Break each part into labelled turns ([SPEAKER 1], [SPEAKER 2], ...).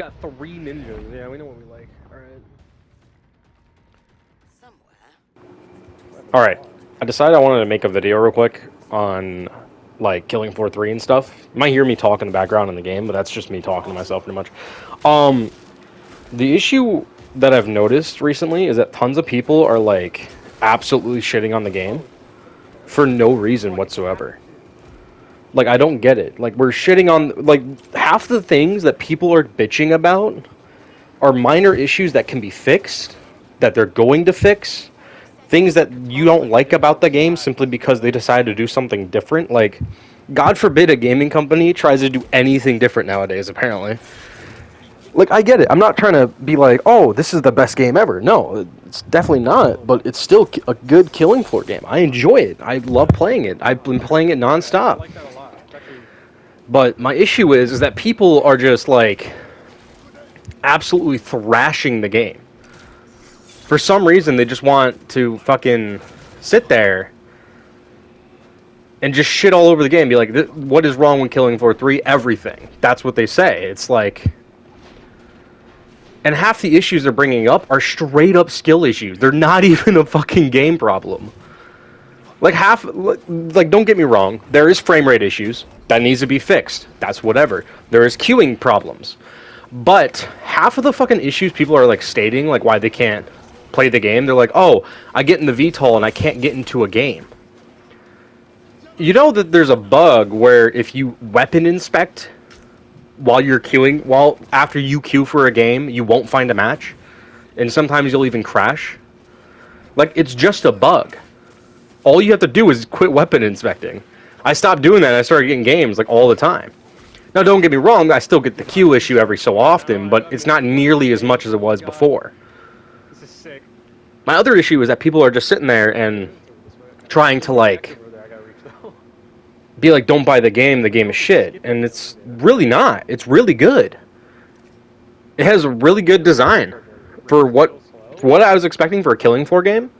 [SPEAKER 1] Got 3 ninjas. Yeah, we know what we like. Alright.
[SPEAKER 2] Alright, I decided I wanted to make a video real quick on, like, Killing Floor 3 and stuff. You might hear me talk in the background in the game, but that's just me talking to myself pretty much. The issue that I've noticed recently is that tons of people are, like, absolutely shitting on the game for no reason whatsoever. Like, I don't get it. Like, we're shitting on, like, half the things that people are bitching about are minor issues that can be fixed, that they're going to fix, things that you don't like about the game simply because they decided to do something different. Like, God forbid a gaming company tries to do anything different nowadays, apparently. Like, I get it. I'm not trying to be like, oh, this is the best game ever. No, it's definitely not, but it's still a good Killing Floor game. I enjoy it. I love playing it. I've been playing it
[SPEAKER 1] I
[SPEAKER 2] nonstop.
[SPEAKER 1] like that a lot. It's actually,
[SPEAKER 2] But my issue is that people are just, like, absolutely thrashing the game. For some reason, they just want to fucking sit there and just shit all over the game. Be like, what is wrong with Killing Floor 3? Everything. That's what they say. It's like... And half the issues they're bringing up are straight up skill issues. They're not even a fucking game problem. Like, don't get me wrong. There is frame rate issues. That needs to be fixed. That's whatever. There is queuing problems. But half of the fucking issues people are, like, stating, like, why they can't play the game, they're like, oh, I get in the VTOL and I can't get into a game. You know that there's a bug where if you weapon inspect while you're queuing, after you queue for a game, you won't find a match, and sometimes you'll even crash. Like, it's just a bug. All you have to do is quit weapon inspecting. I stopped doing that and I started getting games, like, all the time. Now, don't get me wrong, I still get the queue issue every so often, but it's not nearly as much as it was before.
[SPEAKER 1] this is sick.
[SPEAKER 2] My other issue is that people are just sitting there and trying to, like,
[SPEAKER 1] Over there, I gotta reach though.
[SPEAKER 2] be like, don't buy the game is shit. And it's really not. It's really good. It has a really good design for what I was expecting for a Killing Floor game.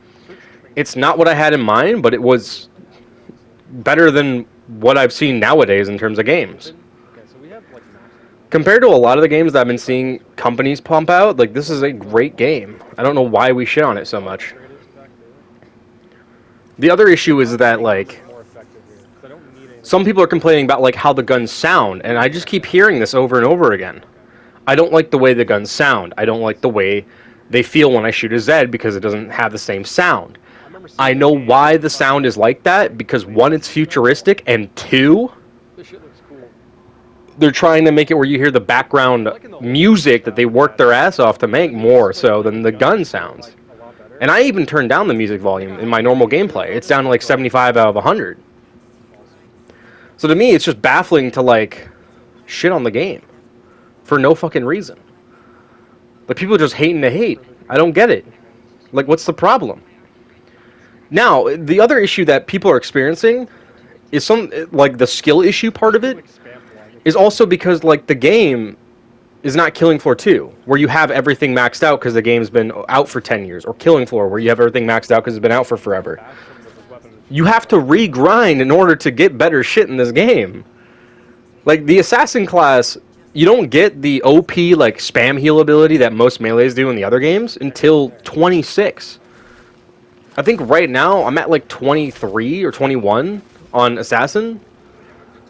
[SPEAKER 2] It's not what I had in mind, but it was better than what I've seen nowadays in terms of games.
[SPEAKER 1] Okay, so we have like maps.
[SPEAKER 2] Compared to a lot of the games that I've been seeing companies pump out, like, this is a great game. I don't know why we shit on it so much. The other issue is that, like,
[SPEAKER 1] More effective here, 'cause I don't need any.
[SPEAKER 2] some people are complaining about, like, how the guns sound, and I just keep hearing this over and over again. I don't like the way the guns sound. I don't like the way they feel when I shoot a Zed because it doesn't have the same sound. I know why the sound is like that, because one, it's futuristic, and two,
[SPEAKER 1] This shit looks cool.
[SPEAKER 2] they're trying to make it where you hear the background music that they worked their ass off to make more so than the gun sounds.
[SPEAKER 1] A lot better.
[SPEAKER 2] And I even turned down the music volume in my normal gameplay. It's down to like 75 out of 100. So to me, it's just baffling to, like, shit on the game for no fucking reason. Like, people are just hating to hate. I don't get it. Like, what's the problem? Now, the other issue that people are experiencing is like, the skill issue part of it
[SPEAKER 1] Like spam flag.
[SPEAKER 2] is also because, like, the game is not Killing Floor 2, where you have everything maxed out because the game's been out for 10 years, or Killing Floor, where you have everything maxed out because it's been out for forever. You have to re-grind in order to get better shit in this game. Like, the Assassin class, you don't get the OP, like, spam heal ability that most melees do in the other games until 26. I think right now I'm at, like, 23 or 21 on Assassin.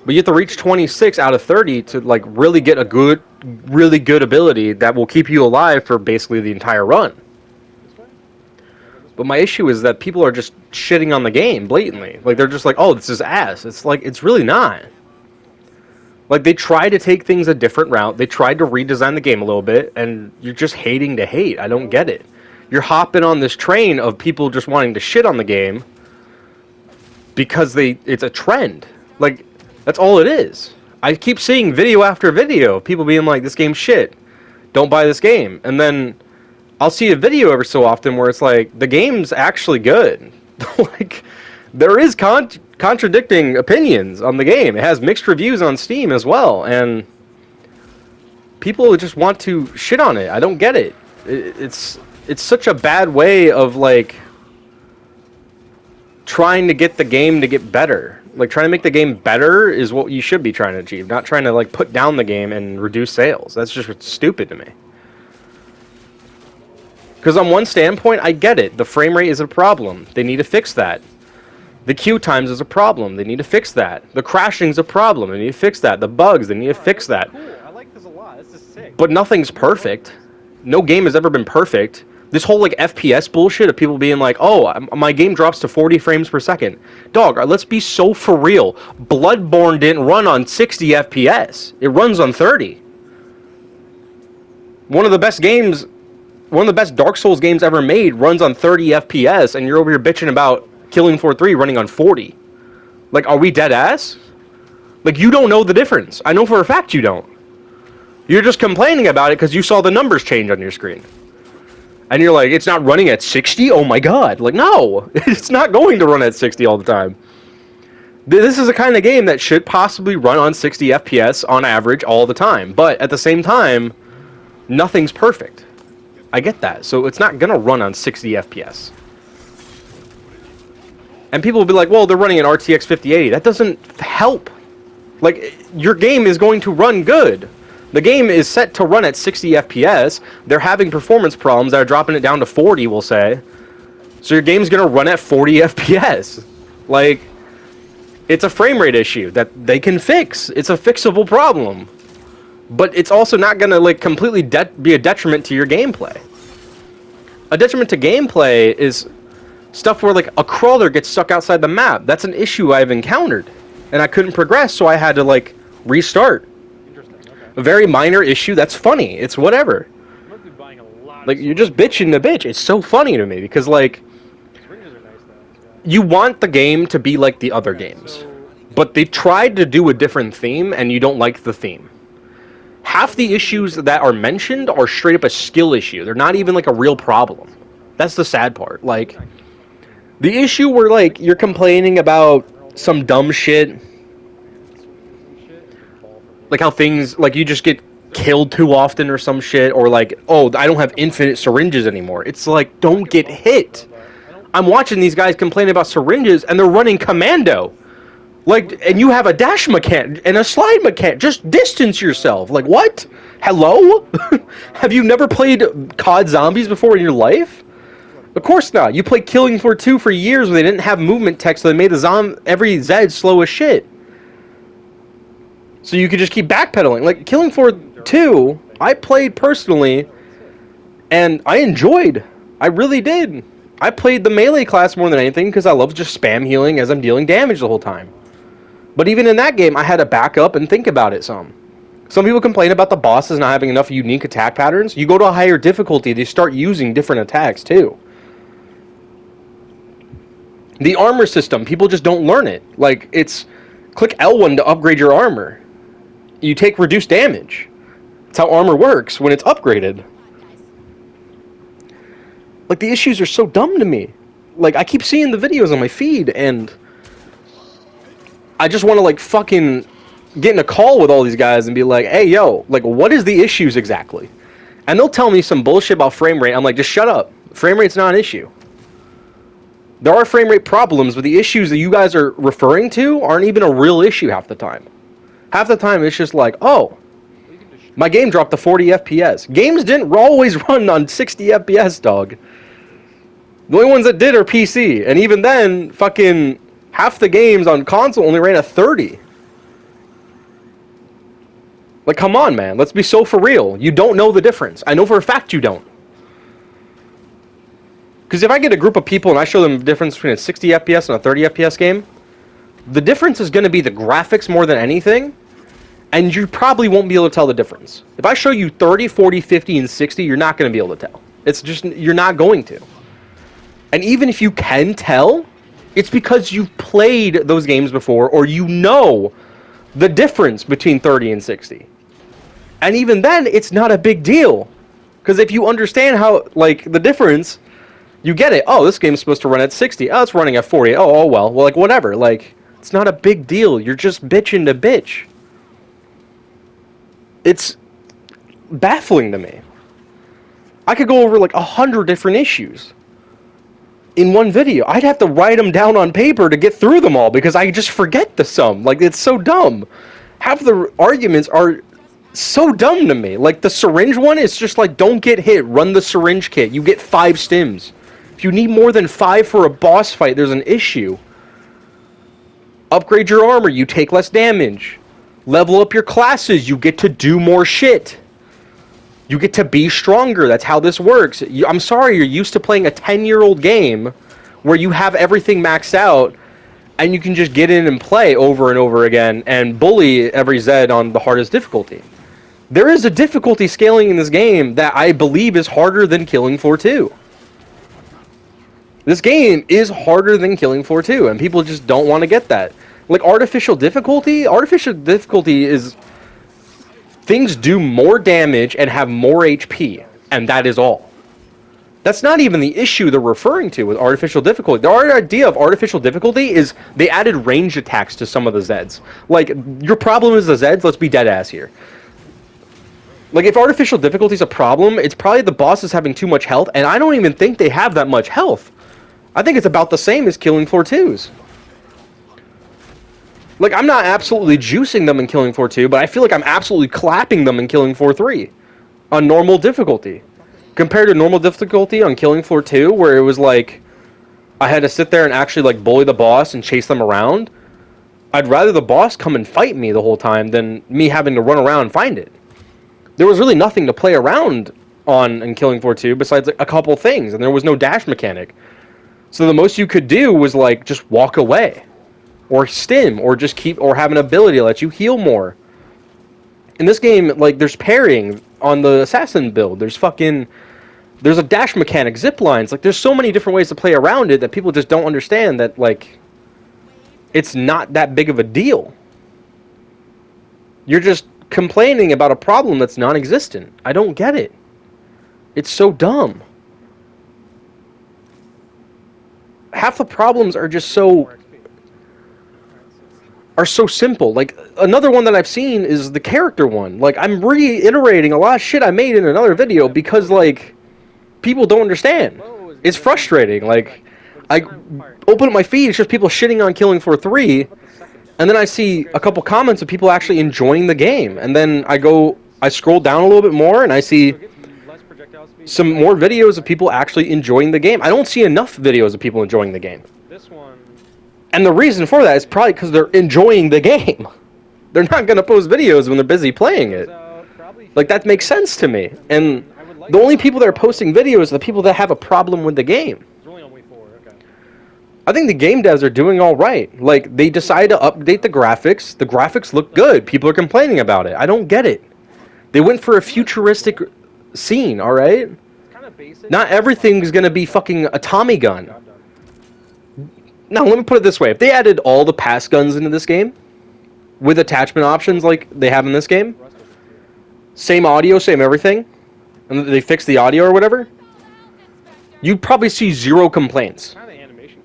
[SPEAKER 2] But you have to reach 26 out of 30 to, like, really get a really good ability that will keep you alive for basically the entire run. But my issue is that people are just shitting on the game blatantly. Like, they're just like, oh, this is ass. It's like, it's really not. Like, they tried to take things a different route. They tried to redesign the game a little bit, and you're just hating to hate. I don't get it. You're hopping on this train of people just wanting to shit on the game because it's a trend. Like, that's all it is. I keep seeing video after video of people being like, this game's shit. Don't buy this game. And then I'll see a video every so often where it's like, the game's actually good. Like, there is contradicting opinions on the game. It has mixed reviews on Steam as well. And people just want to shit on it. I don't get it. It's such a bad way of, like, trying to get the game to get better. Like, trying to make the game better is what you should be trying to achieve, not trying to, like, put down the game and reduce sales. That's just stupid to me. Because on one standpoint, I get it. The frame rate is a problem. They need to fix that. The queue times is a problem. They need to fix that. The crashing's a problem. They need to fix that. The bugs, they need to fix that.
[SPEAKER 1] Cool. I like this a lot. This is sick.
[SPEAKER 2] But nothing's perfect. No game has ever been perfect. This whole, like, FPS bullshit of people being like, oh, my game drops to 40 frames per second. Dog, let's be so for real. Bloodborne didn't run on 60 FPS. It runs on 30. One of the best Dark Souls games ever made runs on 30 FPS, and you're over here bitching about Killing Floor 3 running on 40. Like, are we dead ass? Like, you don't know the difference. I know for a fact you don't. You're just complaining about it because you saw the numbers change on your screen. And you're like, it's not running at 60? Oh my god. Like, no. It's not going to run at 60 all the time. This is a kind of game that should possibly run on 60 FPS on average all the time. But at the same time, nothing's perfect. I get that. So it's not going to run on 60 FPS. And people will be like, well, they're running an RTX 5080. That doesn't help. Like, your game is going to run good. The game is set to run at 60 FPS. They're having performance problems that are dropping it down to 40, we'll say. So your game's going to run at 40 FPS. Like, it's a frame rate issue that they can fix. It's a fixable problem. But it's also not going to, like, completely be a detriment to your gameplay. A detriment to gameplay is stuff where, like, a crawler gets stuck outside the map. That's an issue I've encountered. And I couldn't progress, so I had to, like, restart. A very minor issue. That's funny. It's whatever.
[SPEAKER 1] I might be buying a lot.
[SPEAKER 2] Like, you're just bitching to bitch. It's so funny to me because, like,
[SPEAKER 1] Syringes are nice though.
[SPEAKER 2] you want the game to be like the other games.
[SPEAKER 1] So,
[SPEAKER 2] But they tried to do a different theme, and you don't like the theme. Half the issues that are mentioned are straight up a skill issue. They're not even, like, a real problem. That's the sad part. Like, the issue where, like, you're complaining about some dumb shit, like how things, like, you just get killed too often or some shit, or like, oh, I don't have infinite syringes anymore. It's like, don't get hit. I'm watching these guys complain about syringes, and they're running commando. Like, and you have a dash mechanic and a slide mechanic. Just distance yourself. Like, what? Hello? Have you never played COD Zombies before in your life? Of course not. You played Killing Floor 2 for years when they didn't have movement text, so they made every Zed slow as shit. So you could just keep backpedaling. Like, Killing Floor 2, I played personally, and I enjoyed. I really did. I played the melee class more than anything because I love just spam healing as I'm dealing damage the whole time. But even in that game, I had to back up and think about it some. Some people complain about the bosses not having enough unique attack patterns. You go to a higher difficulty, they start using different attacks too. The armor system, people just don't learn it. Like, it's click L1 to upgrade your armor. You take reduced damage. That's how armor works when it's upgraded. Like, the issues are so dumb to me. Like, I keep seeing the videos on my feed, and I just want to, like, fucking get in a call with all these guys and be like, hey, yo, like, what is the issues exactly? And they'll tell me some bullshit about frame rate. I'm like, just shut up. Frame rate's not an issue. There are frame rate problems, but the issues that you guys are referring to aren't even a real issue half the time. Half the time, it's just like, oh, my game dropped to 40 FPS. Games didn't always run on 60 FPS, dog. The only ones that did are PC. And even then, fucking half the games on console only ran at 30. Like, come on, man. Let's be so for real. You don't know the difference. I know for a fact you don't. Because if I get a group of people and I show them the difference between a 60 FPS and a 30 FPS game, the difference is going to be the graphics more than anything, and you probably won't be able to tell the difference. If I show you 30, 40, 50, and 60, you're not going to be able to tell. It's just, you're not going to. And even if you can tell, it's because you've played those games before, or you know the difference between 30 and 60. And even then, it's not a big deal. Because if you understand how, like, the difference, you get it. Oh, this game's supposed to run at 60. Oh, it's running at 40. Oh, well. Well, like, whatever. Like, it's not a big deal. You're just bitching to bitch. It's baffling to me. I could go over, like, 100 different issues. in one video. I'd have to write them down on paper to get through them all because I just forget the sum. Like, it's so dumb. Half the arguments are so dumb to me. Like, the syringe one is just like, don't get hit, run the syringe kit. You get 5 stims. If you need more than 5 for a boss fight, there's an issue. Upgrade your armor, you take less damage. Level up your classes, you get to do more shit. You get to be stronger. That's how this works. I'm sorry, you're used to playing a 10-year-old game where you have everything maxed out and you can just get in and play over and over again and bully every Zed on the hardest difficulty. There is a difficulty scaling in this game that I believe is harder than Killing Floor 2. This game is harder than Killing Floor 2, and people just don't want to get that. Like, artificial difficulty is... things do more damage and have more HP, and that is all. That's not even the issue they're referring to with artificial difficulty. The idea of artificial difficulty is they added range attacks to some of the Zeds. Like, your problem is the Zeds, let's be dead ass here. Like, if artificial difficulty is a problem, it's probably the bosses having too much health, and I don't even think they have that much health. I think it's about the same as Killing Floor 2's. Like, I'm not absolutely juicing them in Killing Floor 2, but I feel like I'm absolutely clapping them in Killing Floor 3 on normal difficulty. Compared to normal difficulty on Killing Floor 2, where it was like, I had to sit there and actually, like, bully the boss and chase them around, I'd rather the boss come and fight me the whole time than me having to run around and find it. There was really nothing to play around on in Killing Floor 2 besides, like, a couple things, and there was no dash mechanic. So the most you could do was, like, just walk away. Or stim, or just keep, or have an ability to let you heal more. In this game, like, there's parrying on the assassin build. There's a dash mechanic, zip lines. Like, there's so many different ways to play around it that people just don't understand that, like, it's not that big of a deal. You're just complaining about a problem that's non-existent. I don't get it. It's so dumb. Half the problems are just so simple. Like, another one that I've seen is the character one. Like, I'm reiterating a lot of shit I made in another video because, like, people don't understand. It's frustrating. Like, I open up my feed, it's just people shitting on Killing Floor 3, and then I see a couple comments of people actually enjoying the game, and then I scroll down a little bit more, and I see some more videos of people actually enjoying the game. I don't see enough videos of people enjoying the game.
[SPEAKER 1] This one...
[SPEAKER 2] And the reason for that is probably because they're enjoying the game. They're not going to post videos when they're busy playing it. Like, that makes sense to me. And the only people that are posting videos are the people that have a problem with the game. I think the game devs are doing all right. Like, they decided to update the graphics. The graphics look good. People are complaining about it. I don't get it. They went for a futuristic scene, all right? Not everything's going to be fucking a Tommy gun. Now, let me put it this way. If they added all the pass guns into this game, with attachment options like they have in this game, same audio, same everything, and they fix the audio or whatever, you'd probably see 0 complaints.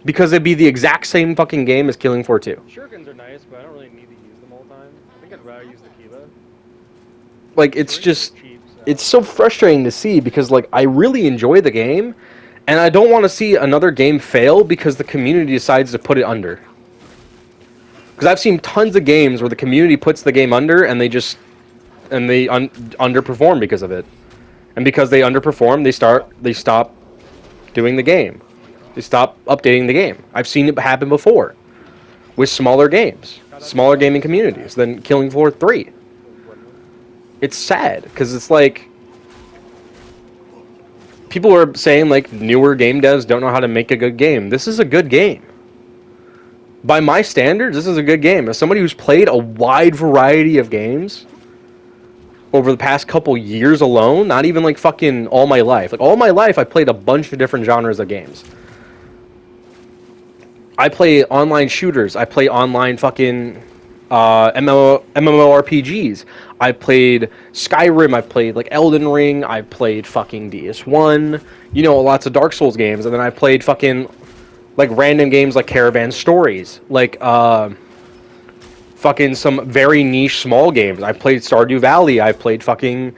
[SPEAKER 2] Because it'd be the exact same fucking game as Killing Floor 2.
[SPEAKER 1] Shurikens are nice, but I don't really need to use them all the time. I think I'd rather use the Kiva.
[SPEAKER 2] Like, it's just... It's so frustrating to see because, like, I really enjoy the game, and I don't want to see another game fail because the community decides to put it under. Because I've seen tons of games where the community puts the game under and they just... and they underperform because of it. And because they underperform, they stop doing the game. They stop updating the game. I've seen it happen before. With smaller games. Smaller gaming communities than Killing Floor 3. It's sad, because it's like... people are saying, like, newer game devs don't know how to make a good game. This is a good game. By my standards, this is a good game. As somebody who's played a wide variety of games over the past couple years alone, not even, like, fucking all my life. Like, all my life, I played a bunch of different genres of games. I play online shooters. I play online fucking MMORPGs. I played Skyrim. I played like Elden Ring. I played fucking DS1. You know, lots of Dark Souls games. And then I played fucking like random games like Caravan Stories. Like fucking some very niche small games. I played Stardew Valley. I played fucking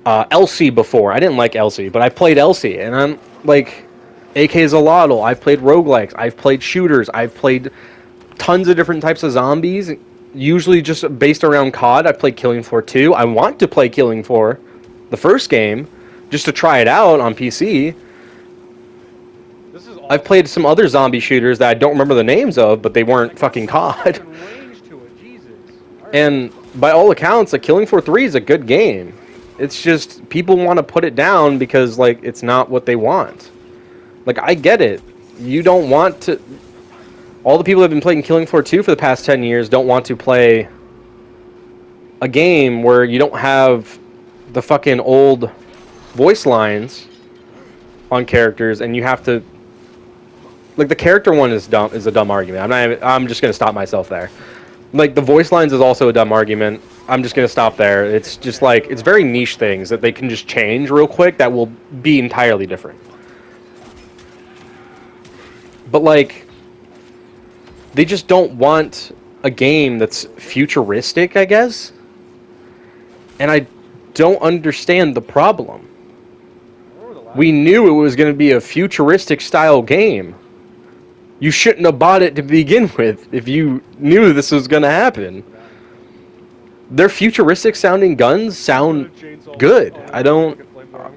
[SPEAKER 2] Elsie before. I didn't like Elsie, but I played Elsie. And I'm like... AK Zolotl. I've played roguelikes. I've played shooters. I've played tons of different types of zombies, usually just based around COD. I've played Killing Floor 2. I want to play Killing Floor, the first game, just to try it out on PC.
[SPEAKER 1] This is
[SPEAKER 2] I've played some other zombie shooters that I don't remember the names of, but they weren't fucking COD.
[SPEAKER 1] range to it, Jesus.
[SPEAKER 2] And by all accounts, like, Killing Floor 3 is a good game. It's just people want to put it down because, like, it's not what they want. Like, I get it. You don't want to... All the people that have been playing Killing Floor 2 for the past 10 years don't want to play a game where you don't have the fucking old voice lines on characters, and you have to... Like, the character one is dumb. Is a dumb argument. I'm just gonna stop myself there. Like, the voice lines is also a dumb argument. I'm just gonna stop there. It's just like, it's very niche things that they can just change real quick that will be entirely different. But, like, they just don't want a game that's futuristic, I guess. And I don't understand the problem. We knew it was going to be a futuristic style game. You shouldn't have bought it to begin with if you knew this was going to happen. Their futuristic sounding guns sound good. I don't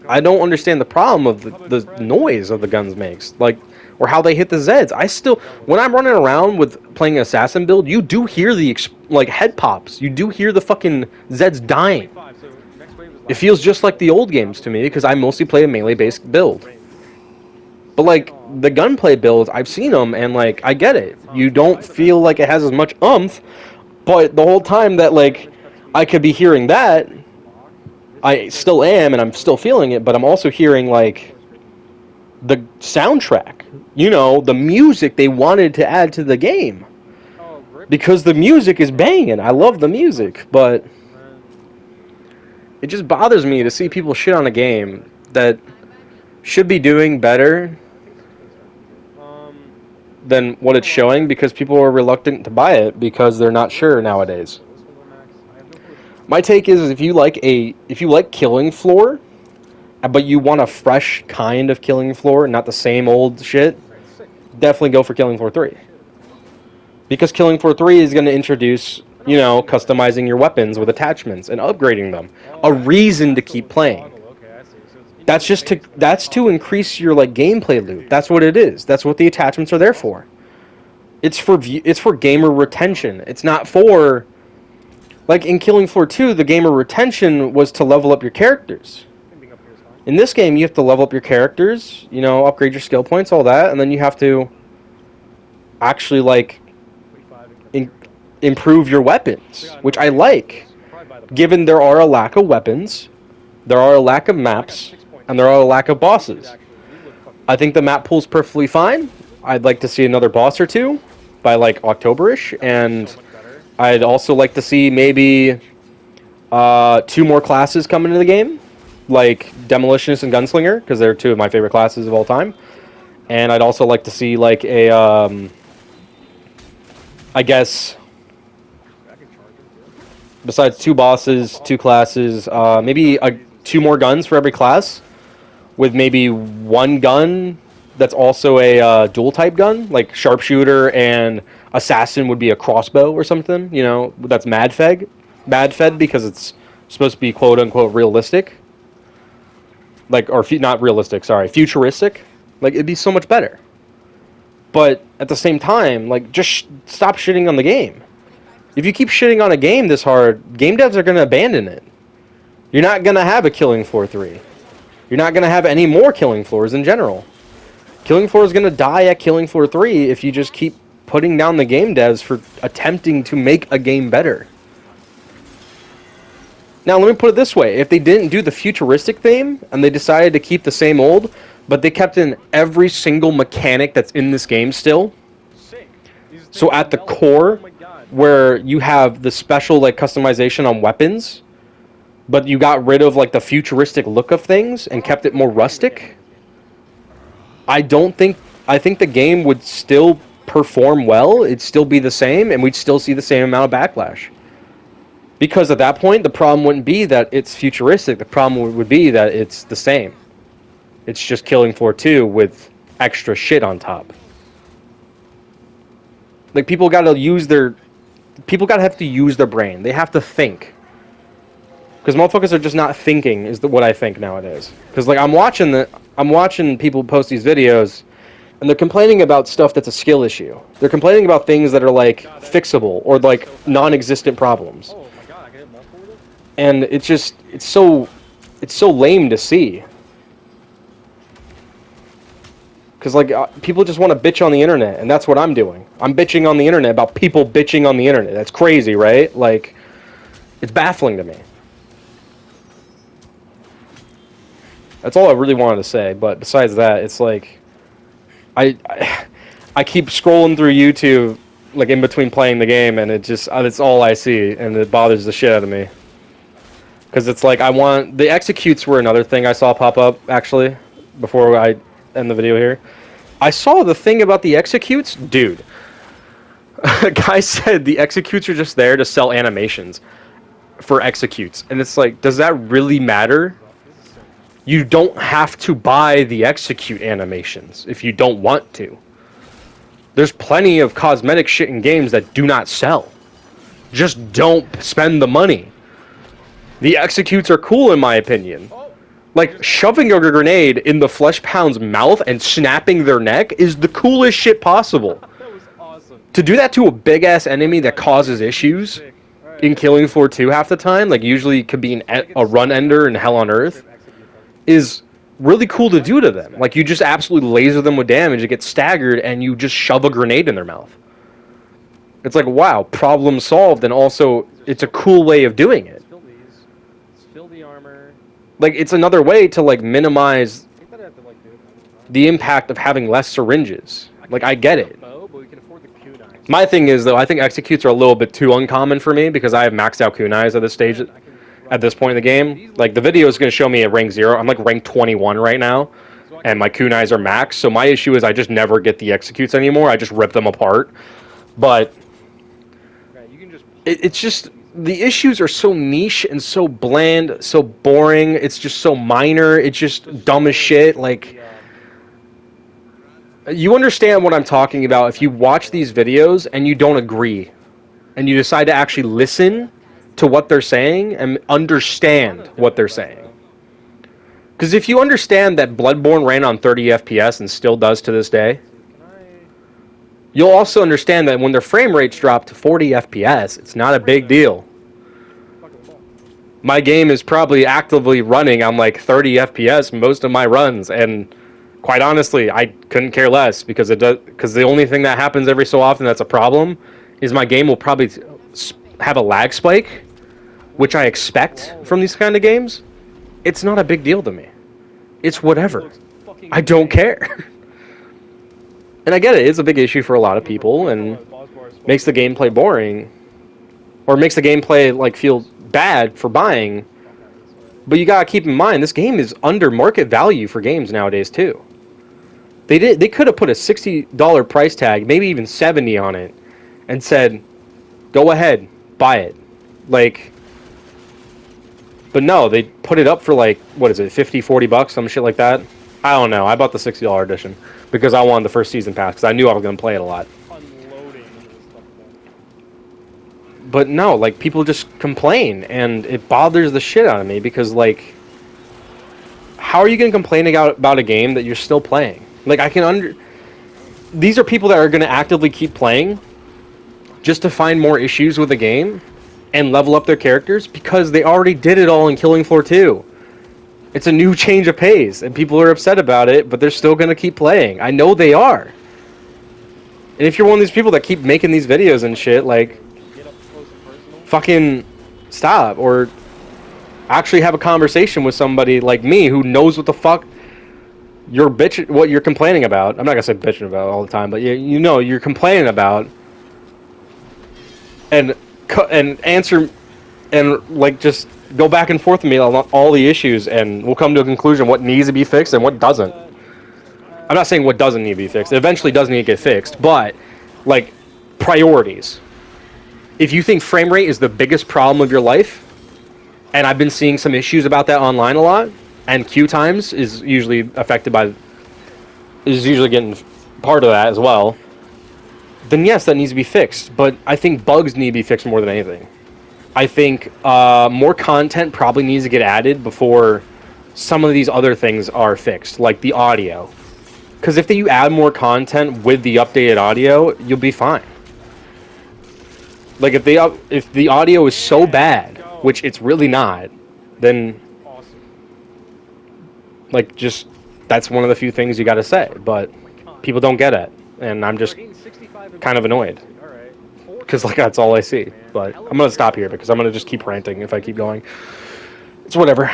[SPEAKER 2] understand the problem of the noise of the guns makes, like, or how they hit the Zeds. I still, when I'm running around with playing an assassin build, you do hear the like head pops. You do hear the fucking Zeds dying. It feels just like the old games to me because I mostly play a melee based build. But, like, the gunplay builds, I've seen them, and, like, I get it. You don't feel like it has as much oomph, but the whole time that, like, I could be hearing that, I still am, and I'm still feeling it, but I'm also hearing, like, the soundtrack. You know, the music they wanted to add to the game. Because the music is banging. I love the music, but it just bothers me to see people shit on a game that should be doing better than what it's showing because people are reluctant to buy it because they're not sure nowadays. My take is if you like Killing Floor, but you want a fresh kind of Killing Floor, not the same old shit, definitely go for Killing Floor 3. Because Killing Floor 3 is going to introduce, you know, customizing your weapons with attachments and upgrading them. A reason to keep playing. That's to increase your, like, gameplay loop. That's what it is. That's what the attachments are there for. It's for gamer retention. It's not for, like, in Killing Floor 2, the gamer retention was to level up your characters. In this game, you have to level up your characters, you know, upgrade your skill points, all that, and then you have to actually, like, improve your weapons, which I like, given there are a lack of weapons, there are a lack of maps, and there are a lack of bosses. I think the map pool's perfectly fine. I'd like to see another boss or two by, like, October-ish, and I'd also like to see maybe 2 more classes come into the game, like Demolitionist and Gunslinger, because they're 2 of my favorite classes of all time. And I'd also like to see, like, a, I guess, besides 2 bosses, 2 classes, maybe 2 more guns for every class, with maybe 1 gun that's also a dual type gun, like Sharpshooter and Assassin would be a crossbow or something, you know, that's mad fed because it's supposed to be quote unquote realistic. Like, or not realistic, sorry, futuristic. Like, it'd be so much better. But at the same time, like, just stop shitting on the game. If you keep shitting on a game this hard, game devs are going to abandon it. You're not going to have a Killing Floor 3. You're not going to have any more Killing Floors in general. Killing Floor is going to die at Killing Floor 3 if you just keep putting down the game devs for attempting to make a game better. Now, let me put it this way. If they didn't do the futuristic theme, and they decided to keep the same old, but they kept in every single mechanic that's in this game still, so at the core, where you have the special, like, customization on weapons, but you got rid of, like, the futuristic look of things and kept it more rustic, I think the game would still perform well, it'd still be the same, and we'd still see the same amount of backlash. Because at that point, the problem wouldn't be that it's futuristic, the problem would be that it's the same. It's just Killing Floor 2 with extra shit on top. Like, people gotta have to use their brain. They have to think. Because motherfuckers are just not thinking, is what I think nowadays. Because, like, I'm watching people post these videos, and they're complaining about stuff that's a skill issue. They're complaining about things that are, like, fixable, or, like, non-existent problems.
[SPEAKER 1] Oh my god, I can hit multiple with it?
[SPEAKER 2] And it's so lame to see. Because, like, people just want to bitch on the internet, and that's what I'm doing. I'm bitching on the internet about people bitching on the internet. That's crazy, right? Like, it's baffling to me. That's all I really wanted to say, but besides that, it's like, I keep scrolling through YouTube, like, in between playing the game, and it's all I see, and it bothers the shit out of me. Because it's like, the executes were another thing I saw pop up, actually, before I end the video here. I saw the thing about the executes, dude. A guy said the executes are just there to sell animations for executes. And it's like, does that really matter? You don't have to buy the execute animations if you don't want to. There's plenty of cosmetic shit in games that do not sell. Just don't spend the money. The executes are cool in my opinion. Like, shoving a grenade in the flesh pound's mouth and snapping their neck is the coolest shit possible.
[SPEAKER 1] That was awesome.
[SPEAKER 2] To do that to a big-ass enemy that causes issues in Killing Floor 2 half the time, like usually could be a run ender in Hell on Earth, is really cool to do to them. Like, you just absolutely laser them with damage, they get staggered, and you just shove a grenade in their mouth. It's like, wow, problem solved, and also, it's a cool way of doing it.
[SPEAKER 1] Fill the armor.
[SPEAKER 2] Like, it's another way to, like, minimize the impact of having less syringes. Like, I get it. My thing is, though, I think executes are a little bit too uncommon for me because I have maxed out kunais at this stage, at this point in the game. Like, the video is going to show me at rank 0. I'm, like, rank 21 right now, and my kunais are maxed. So my issue is I just never get the executes anymore. I just rip them apart. But it's just... the issues are so niche and so bland, so boring. It's just so minor. It's just dumb as shit. Like, you understand what I'm talking about if you watch these videos and you don't agree. And you decide to actually listen to what they're saying and understand what they're saying. Because if you understand that Bloodborne ran on 30 FPS and still does to this day, you'll also understand that when their frame rates drop to 40 FPS, it's not a big deal. My game is probably actively running on like 30 FPS most of my runs, and quite honestly, I couldn't care less because the only thing that happens every so often that's a problem is my game will probably have a lag spike, which I expect from these kind of games. It's not a big deal to me. It's whatever. I don't care. And I get it, it's a big issue for a lot of people, and makes the gameplay boring, or makes the gameplay like feel bad for buying. But you gotta keep in mind, this game is under market value for games nowadays too. They could have put a $60 price tag, maybe even 70 on it, and said, "Go ahead, buy it." Like, but no, they put it up for like, what is it, 50, 40 bucks, some shit like that. I don't know. I bought the $60 edition because I wanted the first season pass because I knew I was going to play it a lot. But no, like, people just complain, and it bothers the shit out of me because, like, how are you going to complain about a game that you're still playing? Like, these are people that are going to actively keep playing just to find more issues with the game and level up their characters because they already did it all in Killing Floor 2. It's a new change of pace, and people are upset about it, but they're still going to keep playing. I know they are. And if you're one of these people that keep making these videos and shit, like, fucking stop, or actually have a conversation with somebody like me who knows what the fuck what you're complaining about. I'm not going to say bitching about all the time, but you know you're complaining about, and answer, and, like, just go back and forth with me on all the issues, and we'll come to a conclusion what needs to be fixed and what doesn't. I'm not saying what doesn't need to be fixed. It eventually does need to get fixed, but, like, priorities. If you think frame rate is the biggest problem of your life, and I've been seeing some issues about that online a lot, and queue times is usually affected by is usually getting part of that as well, then yes, that needs to be fixed. But I think bugs need to be fixed more than anything. I think more content probably needs to get added before some of these other things are fixed, like the audio. Because if you add more content with the updated audio, you'll be fine. Like if the audio is so bad, which it's really not, then
[SPEAKER 1] Awesome.
[SPEAKER 2] like just that's one of the few things you got to say. But people don't get it, and I'm just kind of annoyed because like that's all I see. But I'm gonna stop here because I'm gonna just keep ranting if I keep going. It's whatever.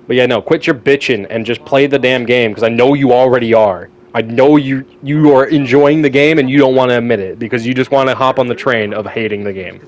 [SPEAKER 2] But yeah, no, quit your bitching and just play the damn game because I know you already are. I know you are enjoying the game and you don't want to admit it because you just want to hop on the train of hating the game.